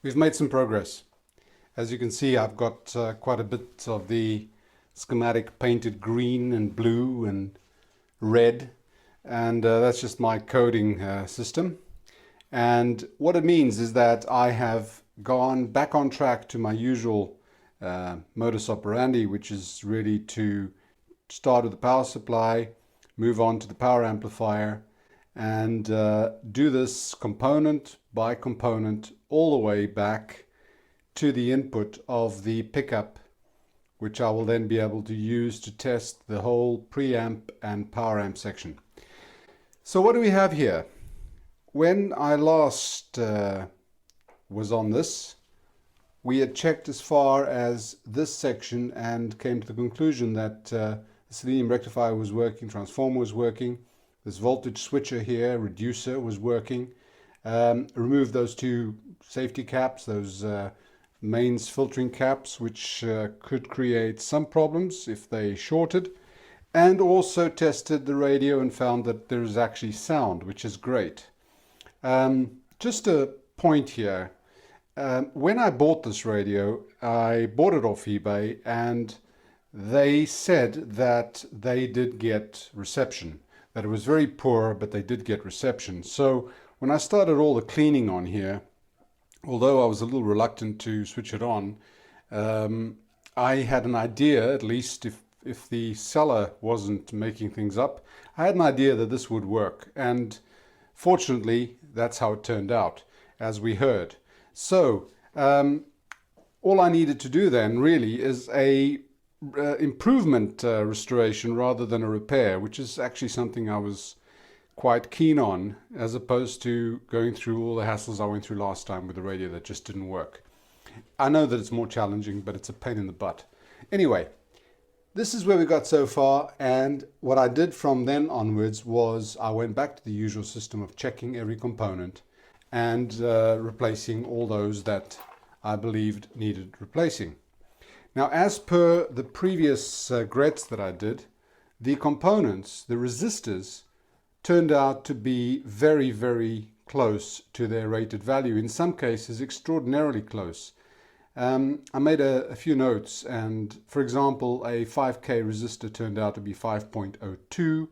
We've made some progress. As you can see, I've got quite a bit of the schematic painted green and blue and red, and that's just my coding system. And what it means is that I have gone back on track to my usual modus operandi, which is really to start with the power supply, move on to the power amplifier, and do this component by component all the way back to the input of the pickup, which I will then be able to use to test the whole preamp and power amp section. So what do we have here? When I last was on this, we had checked as far as this section and came to the conclusion that the Selenium rectifier was working, transformer was working, this voltage switcher here, reducer, was working. Removed those two safety caps, those mains filtering caps, which could create some problems if they shorted, and also tested the radio and found that there is actually sound, which is great. Just a point here. When I bought this radio, I bought it off eBay, and they said that they did get reception, that it was very poor, but they did get reception. So when I started all the cleaning on here, although I was a little reluctant to switch it on, I had an idea, at least if the seller wasn't making things up, I had an idea that this would work. And fortunately, that's how it turned out, as we heard. So all I needed to do then really is a improvement restoration rather than a repair, which is actually something I was quite keen on, as opposed to going through all the hassles I went through last time with the radio that just didn't work. I know that it's more challenging, but it's a pain in the butt. Anyway, this is where we got so far, and what I did from then onwards was I went back to the usual system of checking every component and replacing all those that I believed needed replacing. Now, as per the previous Graetz that I did, the components, the resistors, turned out to be very, very close to their rated value. In some cases, extraordinarily close. I made a few notes, and for example, a 5K resistor turned out to be 5.02,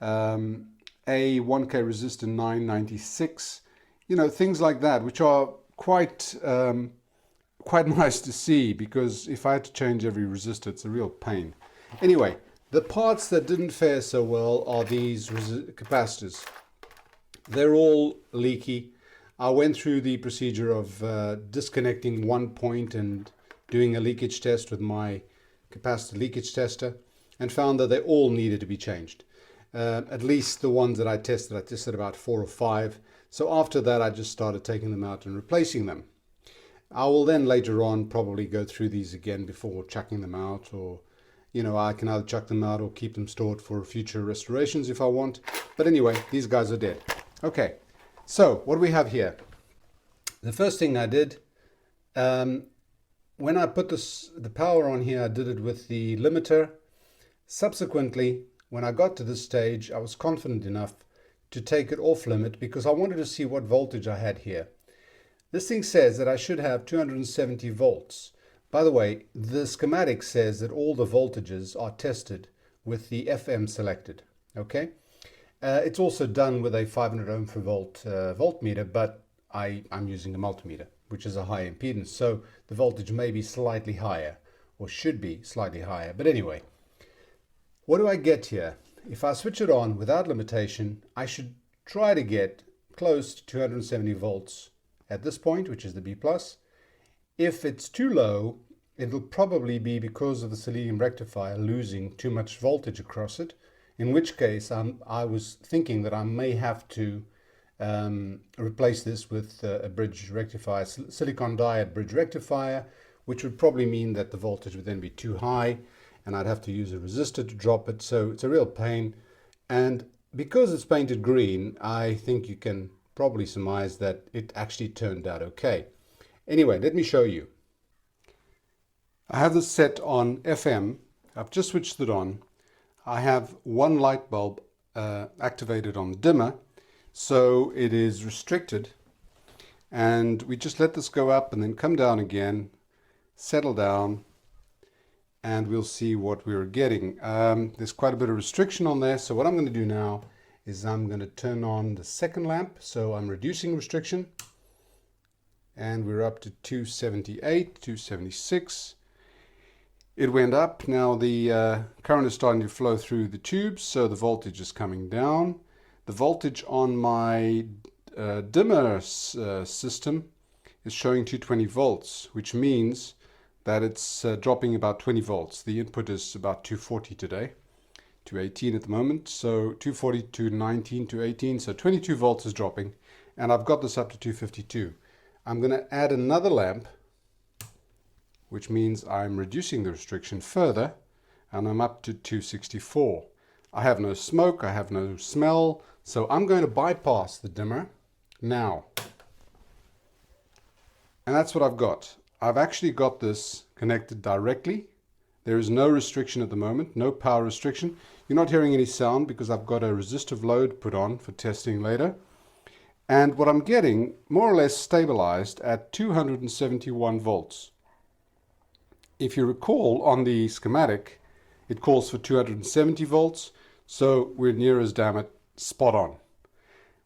a 1K resistor 996, you know, things like that, which are quite nice to see, because if I had to change every resistor, it's a real pain. Anyway, the parts that didn't fare so well are these capacitors. They're all leaky. I went through the procedure of disconnecting one point and doing a leakage test with my capacitor leakage tester, and found that they all needed to be changed. At least the ones that I tested about 4 or 5. So after that, I just started taking them out and replacing them. I will then later on probably go through these again before chucking them out, or you know, I can either chuck them out or keep them stored for future restorations if I want. But anyway, these guys are dead. Okay, so what do we have here? The first thing I did, when I put the power on here, I did it with the limiter. Subsequently, when I got to this stage, I was confident enough to take it off limit because I wanted to see what voltage I had here. This thing says that I should have 270 volts. By the way, the schematic says that all the voltages are tested with the FM selected. Okay, it's also done with a 500 ohm per volt voltmeter, but I'm using a multimeter, which is a high impedance, so the voltage may be slightly higher, or should be slightly higher. But anyway, what do I get here? If I switch it on without limitation, I should try to get close to 270 volts at this point, which is the B+. If it's too low, it'll probably be because of the Selenium rectifier losing too much voltage across it, in which case I was thinking that I may have to replace this with a bridge rectifier, silicon diode bridge rectifier, which would probably mean that the voltage would then be too high and I'd have to use a resistor to drop it, so it's a real pain. And because it's painted green, I think you can probably surmise that it actually turned out okay. Anyway, let me show you. I have this set on FM. I've just switched it on. I have one light bulb activated on dimmer, so it is restricted. And we just let this go up and then come down again, settle down, and we'll see what we're getting. There's quite a bit of restriction on there, so what I'm going to do now is I'm going to turn on the second lamp, so I'm reducing restriction, and we're up to 278, 276. It went up. Now the current is starting to flow through the tubes, so the voltage is coming down. The voltage on my dimmer system is showing 220 volts, which means that it's dropping about 20 volts. The input is about 240 today, 218 at the moment, so 240 to 19 to 18, so 22 volts is dropping, and I've got this up to 252. I'm going to add another lamp, which means I'm reducing the restriction further, and I'm up to 264. I have no smoke, I have no smell, so I'm going to bypass the dimmer now. And that's what I've got. I've actually got this connected directly. There is no restriction at the moment, no power restriction. You're not hearing any sound because I've got a resistive load put on for testing later. And what I'm getting more or less stabilized at 271 volts. If you recall on the schematic, it calls for 270 volts, so we're near as damn it spot on.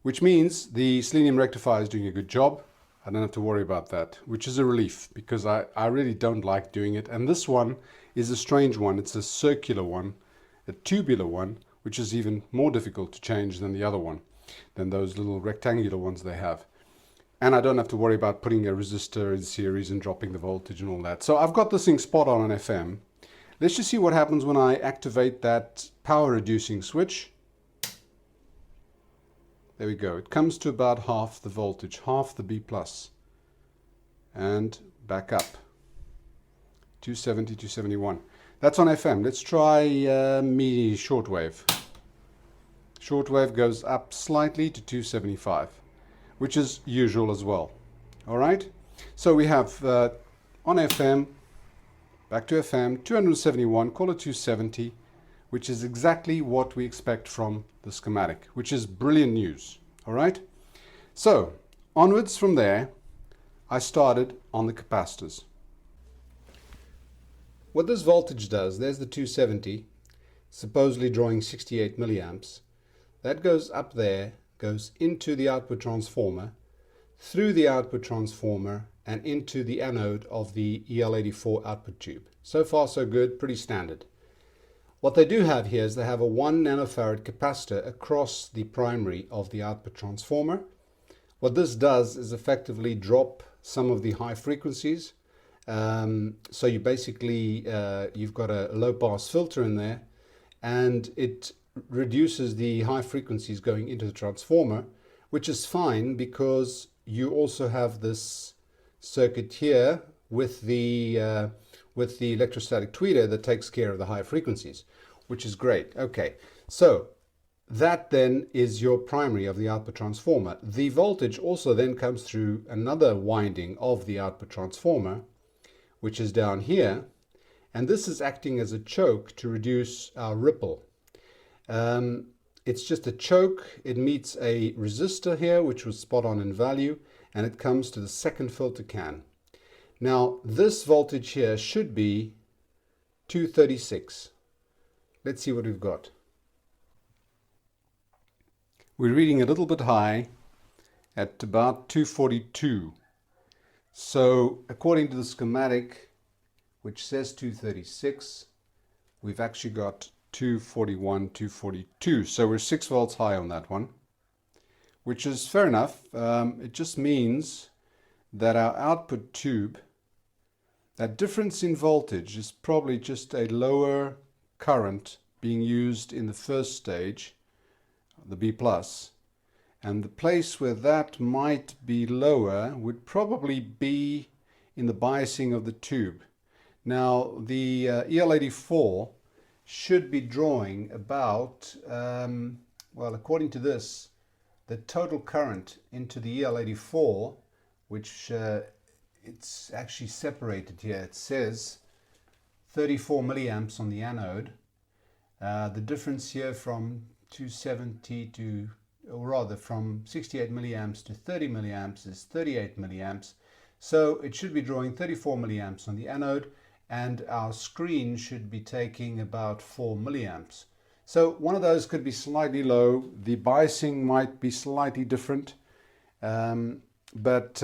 Which means the Selenium rectifier is doing a good job. I don't have to worry about that, which is a relief because I really don't like doing it. And this one is a strange one. It's a circular one, a tubular one, which is even more difficult to change than the other one, than those little rectangular ones they have. And I don't have to worry about putting a resistor in series and dropping the voltage and all that. So I've got this thing spot on FM. Let's just see what happens when I activate that power reducing switch. There we go. It comes to about half the voltage, half the B+. And back up. 270, 271. That's on FM. Let's try MIDI shortwave. Shortwave goes up slightly to 275, which is usual as well. All right? So we have on FM, back to FM, 271, call it 270. Which is exactly what we expect from the schematic, which is brilliant news. All right? So, onwards from there, I started on the capacitors. What this voltage does, there's the 270, supposedly drawing 68 milliamps. That goes up there, goes into the output transformer, through the output transformer, and into the anode of the EL84 output tube. So far, so good, pretty standard. What they do have here is they have a 1 nanofarad capacitor across the primary of the output transformer. What this does is effectively drop some of the high frequencies. So you basically, you've got a low pass filter in there, and it reduces the high frequencies going into the transformer, which is fine because you also have this circuit here with the electrostatic tweeter that takes care of the high frequencies, which is great. Okay, so that then is your primary of the output transformer. The voltage also then comes through another winding of the output transformer, which is down here, and this is acting as a choke to reduce our ripple. It's just a choke. It meets a resistor here, which was spot on in value, and it comes to the second filter can. Now, this voltage here should be 236. Let's see what we've got. We're reading a little bit high at about 242. So, according to the schematic, which says 236, we've actually got 241, 242. So we're 6 volts high on that one, which is fair enough. It just means that our output tube, that difference in voltage is probably just a lower current being used in the first stage, the B+, and the place where that might be lower would probably be in the biasing of the tube. Now the EL84 should be drawing about, well, according to this, the total current into the EL84, which it's actually separated here. It says 34 milliamps on the anode. The difference here from 270 to or rather from 68 milliamps to 30 milliamps is 38 milliamps. So it should be drawing 34 milliamps on the anode, and our screen should be taking about 4 milliamps. So one of those could be slightly low. The biasing might be slightly different, but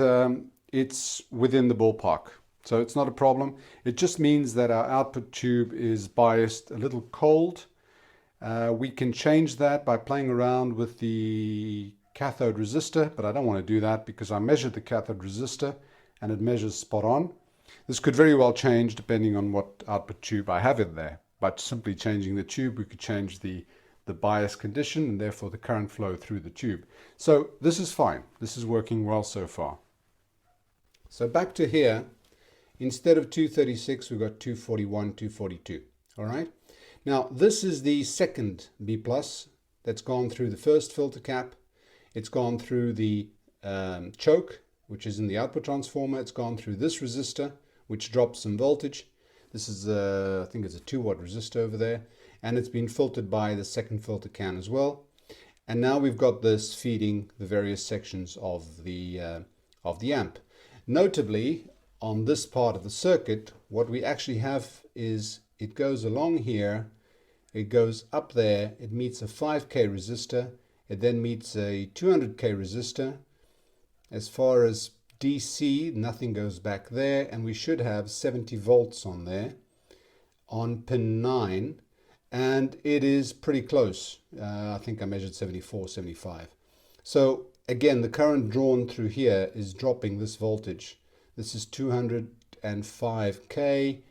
it's within the ballpark. So it's not a problem. It just means that our output tube is biased a little cold. We can change that by playing around with the cathode resistor, but I don't want to do that because I measured the cathode resistor and it measures spot on. This could very well change depending on what output tube I have in there. By simply changing the tube, we could change the bias condition and therefore the current flow through the tube. So this is fine. This is working well so far. So back to here, instead of 236, we've got 241, 242. All right. Now this is the second B plus that's gone through the first filter cap. It's gone through the choke, which is in the output transformer. It's gone through this resistor, which drops some voltage. This is, I think it's a 2-watt resistor over there. And it's been filtered by the second filter can as well. And now we've got this feeding the various sections of the amp. Notably, on this part of the circuit, what we actually have is it goes along here, it goes up there, it meets a 5K resistor, it then meets a 200K resistor. As far as DC, nothing goes back there, and we should have 70 volts on there on pin 9, and it is pretty close. I think I measured 74, 75. So again, the current drawn through here is dropping this voltage. This is 205K.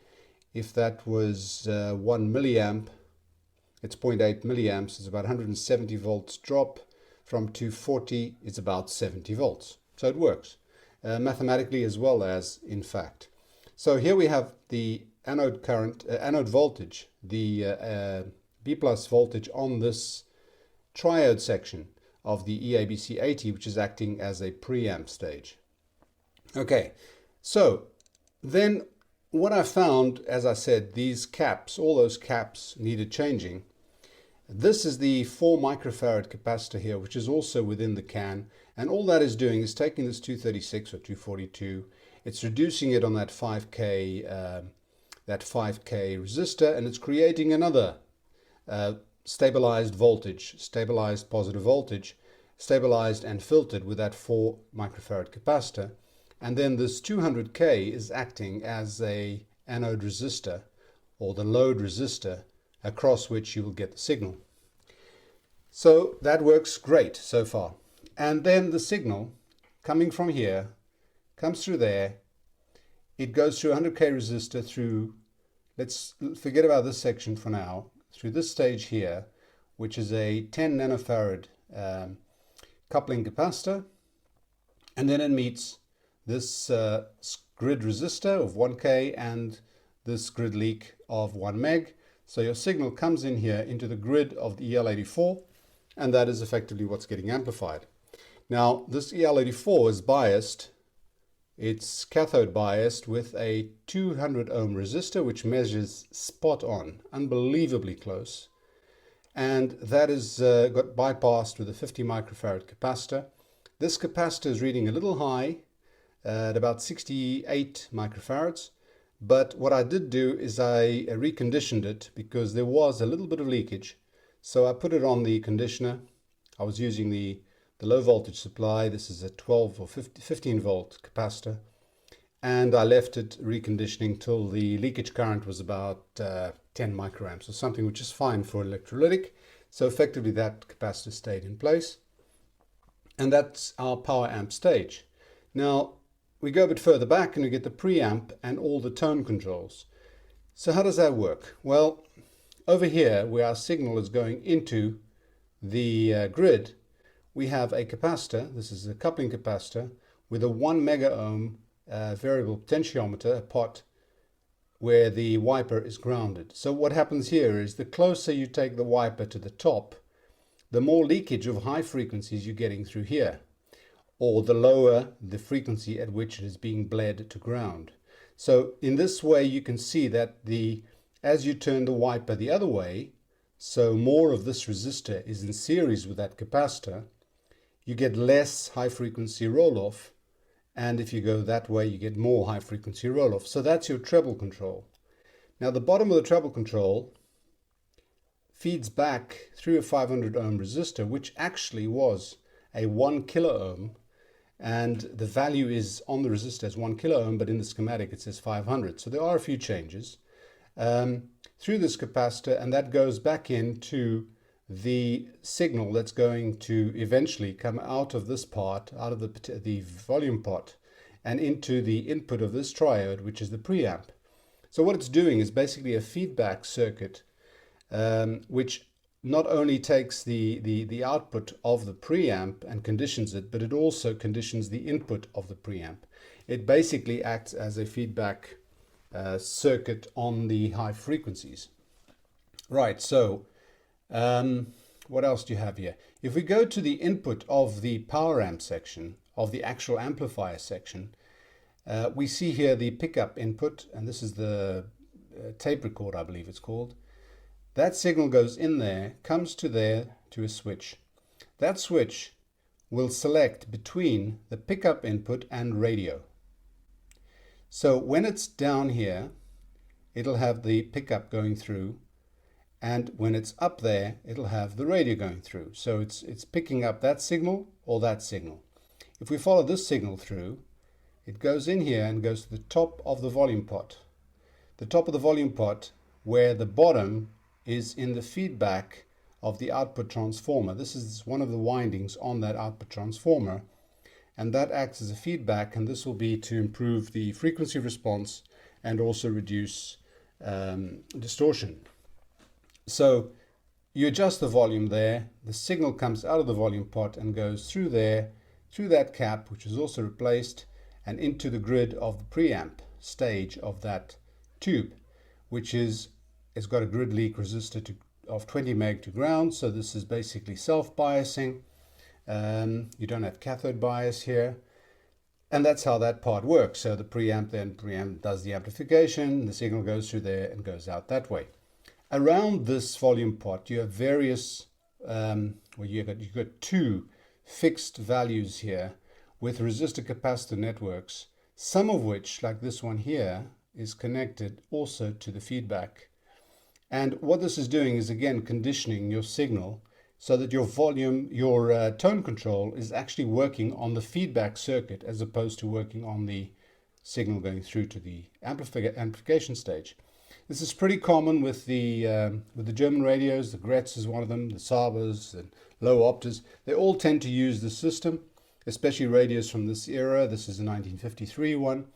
If that was 1 milliamp, it's 0.8 milliamps. It's about 170 volts drop. From 240, it's about 70 volts. So it works mathematically as well as in fact. So here we have the anode current, anode voltage, the B plus voltage on this triode section of the EABC 80, which is acting as a preamp stage. Okay, so then what I found, as I said, these caps, all those caps needed changing. This is the 4 microfarad capacitor here, which is also within the can. And all that is doing is taking this 236 or 242, it's reducing it on that 5K resistor, and it's creating another stabilized voltage, stabilized positive voltage, stabilized and filtered with that 4 microfarad capacitor. And then this 200K is acting as a anode resistor or the load resistor across which you will get the signal. So that works great so far. And then the signal coming from here comes through there. It goes through 100K resistor through, let's forget about this section for now, through this stage here, which is a 10 nanofarad coupling capacitor. And then it meets this grid resistor of 1K and this grid leak of 1 meg. So your signal comes in here into the grid of the EL84, and that is effectively what's getting amplified. Now this EL84 is biased, it's cathode biased with a 200 ohm resistor which measures spot on, unbelievably close, and that is got bypassed with a 50 microfarad capacitor. This capacitor is reading a little high at about 68 microfarads, but what I did do is I reconditioned it because there was a little bit of leakage. So I put it on the conditioner. I was using the low voltage supply. This is a 12 or 15 volt capacitor, and I left it reconditioning till the leakage current was about 10 microamps or something, which is fine for electrolytic. So effectively that capacitor stayed in place, and that's our power amp stage. Now we go a bit further back and we get the preamp and all the tone controls. So how does that work? Well, over here where our signal is going into the grid, we have a capacitor. This is a coupling capacitor with a 1 mega ohm variable potentiometer, a pot, where the wiper is grounded. So what happens here is the closer you take the wiper to the top, the more leakage of high frequencies you're getting through here, or the lower the frequency at which it is being bled to ground. So in this way you can see that as you turn the wiper the other way, so more of this resistor is in series with that capacitor, you get less high frequency roll-off, and if you go that way you get more high frequency roll-off. So that's your treble control. Now the bottom of the treble control feeds back through a 500 ohm resistor, which actually was a 1 kilo ohm, and the value is on the resistor as 1 kilo ohm, but in the schematic it says 500. So there are a few changes through this capacitor, and that goes back into the signal that's going to eventually come out of this part, out of the volume pot, and into the input of this triode, which is the preamp. So what it's doing is basically a feedback circuit, which not only takes the output of the preamp and conditions it, but it also conditions the input of the preamp. It basically acts as a feedback circuit on the high frequencies. Right, so what else do you have here? If we go to the input of the power amp section, of the actual amplifier section, we see here the pickup input, and this is the tape recorder, I believe it's called. That signal goes in there, comes to there, to a switch. That switch will select between the pickup input and radio. So when it's down here, it'll have the pickup going through, and when it's up there, it'll have the radio going through. So it's picking up that signal or that signal. If we follow this signal through, it goes in here and goes to the top of the volume pot. The top of the volume pot, where the bottom is in the feedback of the output transformer. This is one of the windings on that output transformer, and that acts as a feedback, and this will be to improve the frequency response and also reduce distortion. So you adjust the volume there, the signal comes out of the volume pot and goes through there, through that cap, which is also replaced, and into the grid of the preamp stage of that tube, which is, it's got a grid leak resistor of 20 meg to ground. So this is basically self-biasing. You don't have cathode bias here. And that's how that part works. So the preamp does the amplification, the signal goes through there and goes out that way. Around this volume pot, you have various, you've got two fixed values here with resistor capacitor networks, some of which, like this one here, is connected also to the feedback. And what this is doing is, again, conditioning your signal so that your volume, your tone control is actually working on the feedback circuit as opposed to working on the signal going through to the amplification stage. This is pretty common with the German radios. The Graetz is one of them, the SABAs and Loewe-Optas. They all tend to use the system, especially radios from this era. This is a 1953 one.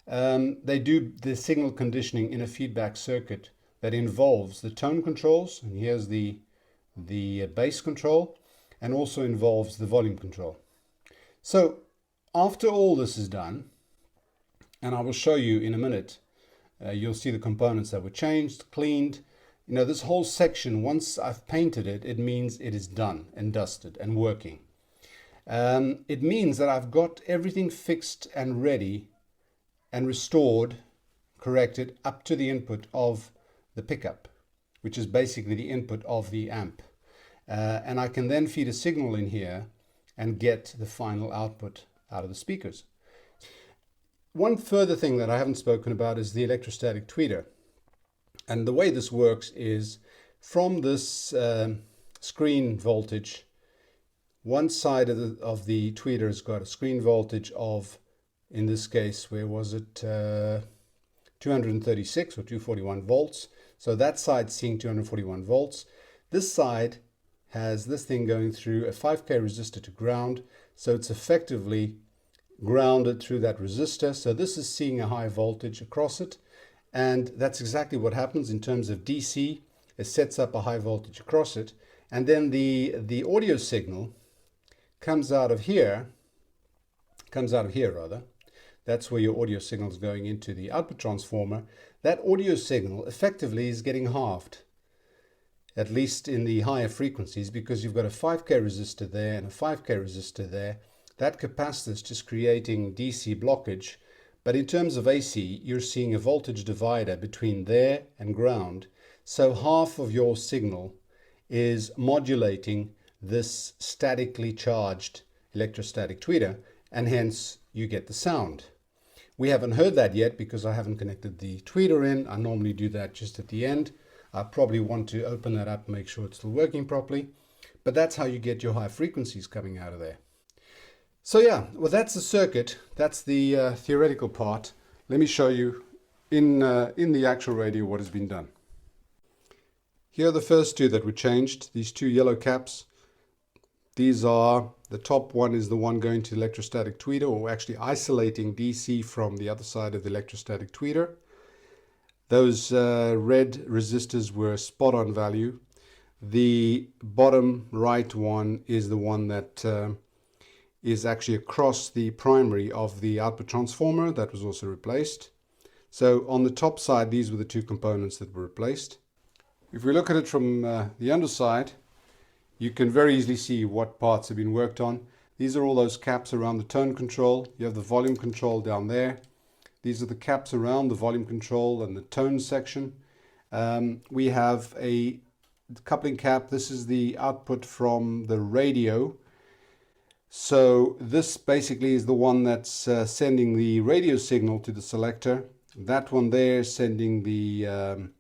They do the signal conditioning in a feedback circuit that involves the tone controls, and here's the bass control, and also involves the volume control. So after all this is done, and I will show you in a minute, you'll see the components that were changed, cleaned. You know, this whole section, once I've painted it, it means it is done and dusted and working. It means that I've got everything fixed and ready and restored, corrected up to the input of the pickup, which is basically the input of the amp. And I can then feed a signal in here and get the final output out of the speakers. One further thing that I haven't spoken about is the electrostatic tweeter. And the way this works is from this screen voltage, one side of the tweeter has got a screen voltage of, in this case, where was it, 236 or 241 volts. So that side's seeing 241 volts. This side has this thing going through a 5K resistor to ground. So it's effectively grounded through that resistor. So this is seeing a high voltage across it. And that's exactly what happens in terms of DC. It sets up a high voltage across it. And then the audio signal comes out of here rather. That's where your audio signal is going into the output transformer. That audio signal effectively is getting halved, at least in the higher frequencies, because you've got a 5K resistor there and a 5K resistor there. That capacitor is just creating DC blockage. But in terms of AC, you're seeing a voltage divider between there and ground. So half of your signal is modulating this statically charged electrostatic tweeter, and hence you get the sound. We haven't heard that yet because I haven't connected the tweeter in. I normally do that just at the end. I probably want to open that up and make sure it's still working properly. But that's how you get your high frequencies coming out of there. So yeah, well, that's the circuit. That's the theoretical part. Let me show you in the actual radio what has been done. Here are the first two that were changed, these two yellow caps. These are, the top one is the one going to electrostatic tweeter, or actually isolating DC from the other side of the electrostatic tweeter. Those red resistors were spot on value. The bottom right one is the one that is actually across the primary of the output transformer. That was also replaced. So on the top side, these were the two components that were replaced. If we look at it from the underside, you can very easily see what parts have been worked on. These are all those caps around the tone control. You have the volume control down there. These are the caps around the volume control and the tone section. We have a coupling cap. This is the output from the radio. So this basically is the one that's sending the radio signal to the selector. That one there is sending the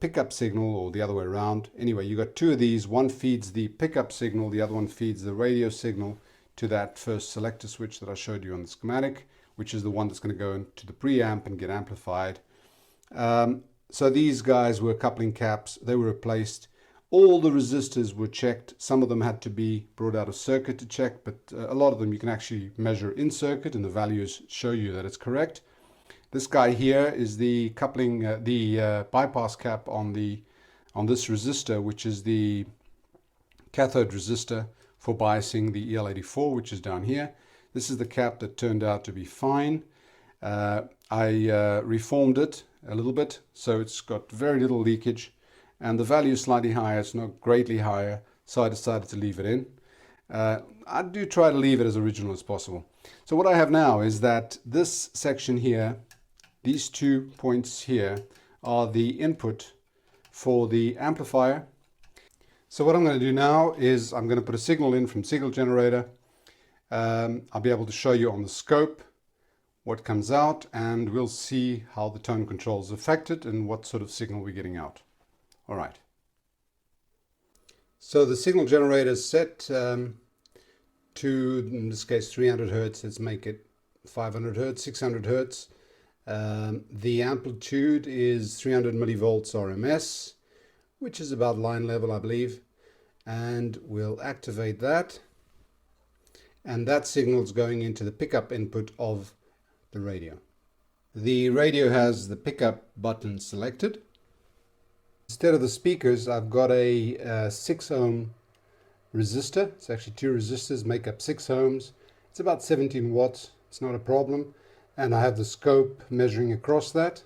pickup signal, or the other way around. Anyway, you got two of these. One feeds the pickup signal, the other one feeds the radio signal to that first selector switch that I showed you on the schematic, which is the one that's going to go into the preamp and get amplified. So these guys were coupling caps. They were replaced. All the resistors were checked. Some of them had to be brought out of circuit to check, but a lot of them you can actually measure in circuit and the values show you that it's correct. This guy here is the coupling, bypass cap on this resistor, which is the cathode resistor for biasing the EL84, which is down here. This is the cap that turned out to be fine. I reformed it a little bit, so it's got very little leakage, and the value is slightly higher. It's not greatly higher, so I decided to leave it in. I do try to leave it as original as possible. So what I have now is that this section here, these 2 points here, are the input for the amplifier. So what I'm going to do now is I'm going to put a signal in from signal generator. I'll be able to show you on the scope what comes out, and we'll see how the tone control is affected and what sort of signal we're getting out. All right. So the signal generator is set to, in this case, 300 Hertz. Let's make it 500 Hertz, 600 Hertz. The amplitude is 300 millivolts RMS, which is about line level, I believe. And we'll activate that. And that signal is going into the pickup input of the radio. The radio has the pickup button selected. Instead of the speakers, I've got a 6 ohm resistor. It's actually two resistors make up 6 ohms. It's about 17 watts. It's not a problem. And I have the scope measuring across that.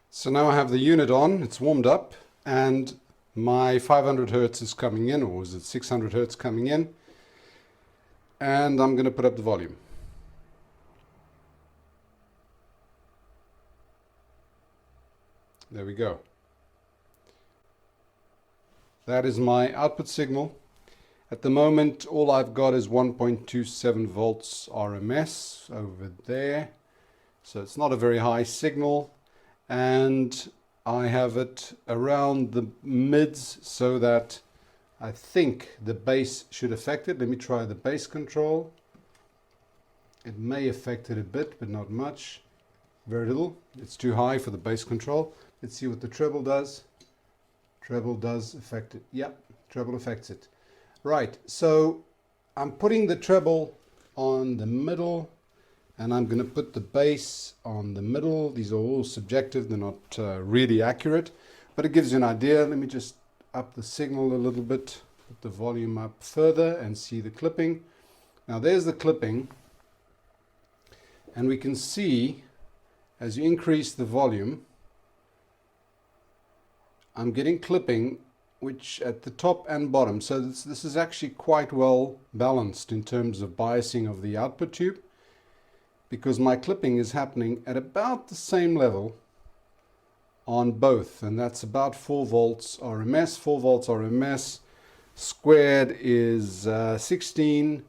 So now I have the unit on, it's warmed up, and my 500 Hertz is coming in, or is it 600 Hertz coming in? And I'm going to put up the volume. There we go. That is my output signal. At the moment, all I've got is 1.27 volts RMS over there. So it's not a very high signal. And I have it around the mids so that I think the bass should affect it. Let me try the bass control. It may affect it a bit, but not much. Very little. It's too high for the bass control. Let's see what the treble does. Treble does affect it. Yep, treble affects it. Right, so I'm putting the treble on the middle, and I'm going to put the bass on the middle. These are all subjective, they're not really accurate, but it gives you an idea. Let me just up the signal a little bit, put the volume up further and see the clipping. Now there's the clipping, and we can see as you increase the volume, I'm getting clipping which at the top and bottom, so this is actually quite well balanced in terms of biasing of the output tube, because my clipping is happening at about the same level on both, and that's about 4 volts RMS, 4 volts RMS. squared is 16.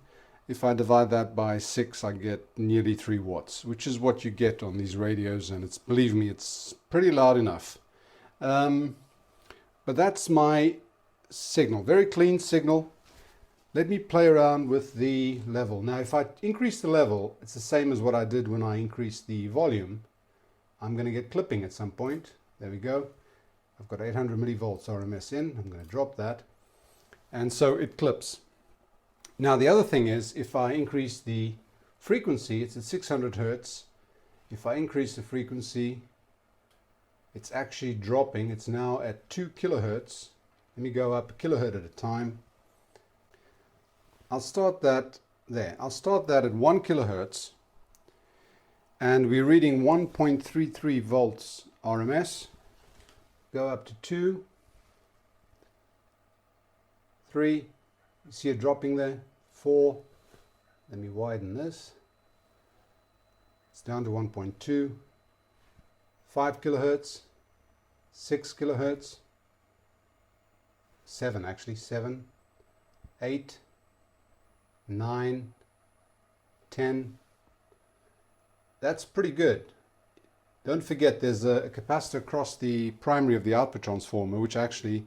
If I divide that by 6, I get nearly 3 watts, which is what you get on these radios, and it's, believe me, it's pretty loud enough. But that's my signal, very clean signal. Let me play around with the level. Now, if I increase the level, it's the same as what I did when I increased the volume. I'm going to get clipping at some point. There we go. I've got 800 millivolts RMS in. I'm going to drop that. And so it clips. Now, the other thing is, if I increase the frequency, it's at 600 hertz. If I increase the frequency, it's actually dropping. It's now at 2 kilohertz. Let me go up a kilohertz at a time. I'll start that there. I'll start that at 1 kilohertz. And we're reading 1.33 volts RMS. Go up to 2, 3. You see it dropping there. 4. Let me widen this. It's down to 1.2. 5 kilohertz. 6 kilohertz. 7 actually. 7. 8. 9. 10. That's pretty good. Don't forget there's a capacitor across the primary of the output transformer, which actually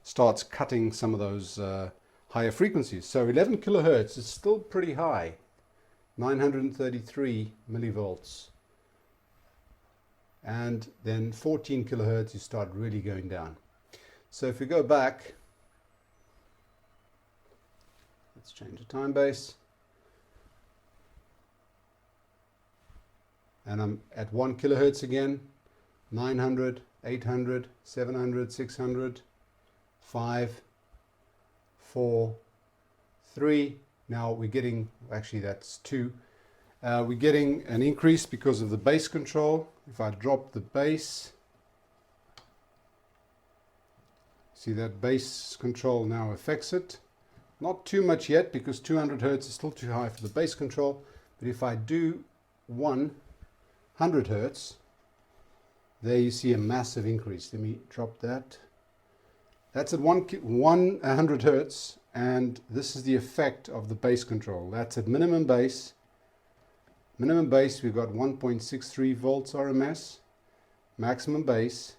starts cutting some of those higher frequencies. So 11 kilohertz is still pretty high. 933 millivolts. And then 14 kilohertz you start really going down. So if we go back, let's change the time base. And I'm at 1 kilohertz again. 900, 800, 700, 600, 5, 4, 3. Now we're getting, actually that's 2. We're getting an increase because of the bass control. If I drop the bass, see that bass control now affects it. Not too much yet because 200 hertz is still too high for the bass control. But if I do 100 hertz, there you see a massive increase. Let me drop that. That's at 100 hertz, and this is the effect of the bass control. That's at minimum bass. Minimum bass, we've got 1.63 volts RMS. Maximum bass,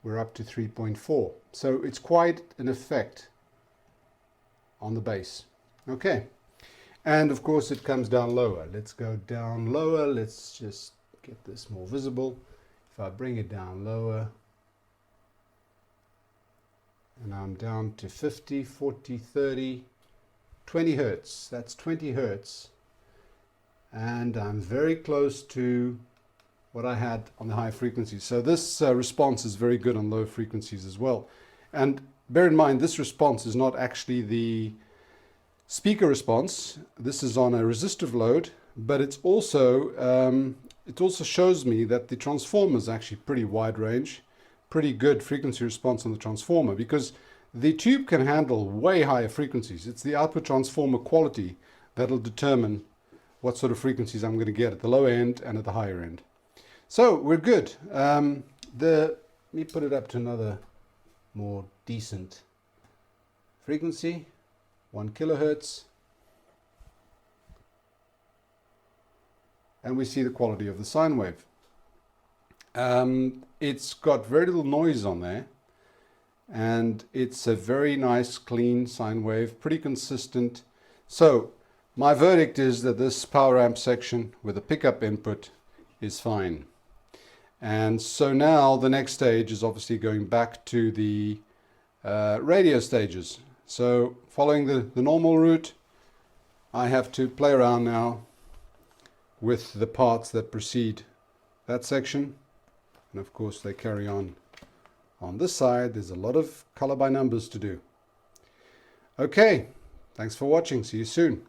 we're up to 3.4. So it's quite an effect on the bass. Okay. And of course it comes down lower. Let's go down lower. Let's just get this more visible. If I bring it down lower, and I'm down to 50, 40, 30, 20 hertz. That's 20 hertz. And I'm very close to what I had on the high frequencies. So this response is very good on low frequencies as well. And bear in mind, this response is not actually the speaker response. This is on a resistive load, but it also shows me that the transformer is actually pretty wide range, pretty good frequency response on the transformer, because the tube can handle way higher frequencies. It's the output transformer quality that'll determine what sort of frequencies I'm going to get at the low end and at the higher end. So we're good. Let me put it up to another more decent frequency. 1 kilohertz, and we see the quality of the sine wave. It's got very little noise on there, and it's a very nice clean sine wave, pretty consistent. So my verdict is that this power amp section with a pickup input is fine. And so now the next stage is obviously going back to the radio stages. So following the normal route, I have to play around now with the parts that precede that section. And of course they carry on this side. There's a lot of color by numbers to do. Okay, thanks for watching. See you soon.